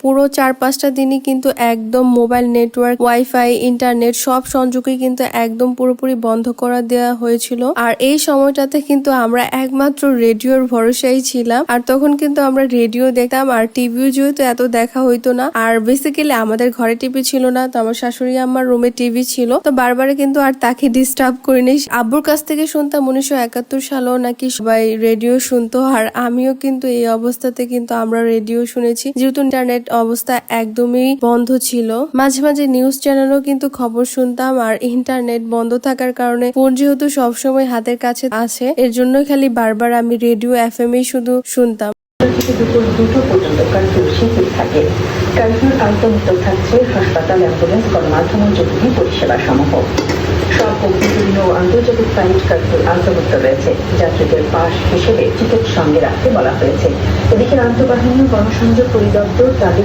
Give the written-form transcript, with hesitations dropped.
পুরো 4-5টা দিনই কিন্তু একদম মোবাইল নেটওয়ার্ক, ওয়াইফাই, ইন্টারনেট সব সংযোগই কিন্তু একদম পুরোপুরি বন্ধ করা দেওয়া হয়েছিল। আর এই সময়টাতে কিন্তু আমরা একমাত্র রেডিওর ভরসায় ছিলাম। আর তখন কিন্তু আমরা রেডিও দেখতাম, আর টিভিও যেহেতু এত দেখা হইতো না। আর বেসিক্যালি আমাদের ঘরে টিভি ছিল না, তো আমার শাশুড়ি আমার রুমে টিভি ছিল, তো বারবার কিন্তু আর তাকে ডিস্টার্ব করিনি। আব্বুর কাছ থেকে শুনতাম 1971 সালেও নাকি সবাই রেডিও শুনতো, আর আমিও কিন্তু এই অবস্থাতে কিন্তু আমরা রেডিও শুনেছি, যেহেতু ইন্টারনেট অবস্থা একদমই বন্ধ ছিল। মাঝে মাঝে নিউজ চ্যানেলও কিন্তু খবর শুনতাম, আর ইন্টারনেট বন্ধ থাকার কারণে ফোন যেহেতু সবসময় হাতের কাছে আছে, এর জন্যই খালি বারবার আমি রেডিও এফএমই শুধু শুনতাম। দুপুর 2টা পর্যন্ত কার্ফিউ শিথিল থাকে। কার্ফিউর আওতামুক্ত থাকছে হাসপাতাল, অ্যাম্বুলেন্স, গণমাধ্যম, জরুরি পরিষেবা সমূহ। সব অভ্যন্তরীণ ও আন্তর্জাতিক ফ্লাইট কার্ফিউর আওতামুক্ত রয়েছে। যাত্রীদের পাস হিসেবে টিকিট সঙ্গে রাখতে বলা হয়েছে। এদিকে আন্তঃবাহিনী ও গণসংযোগ পরিদপ্তর তাদের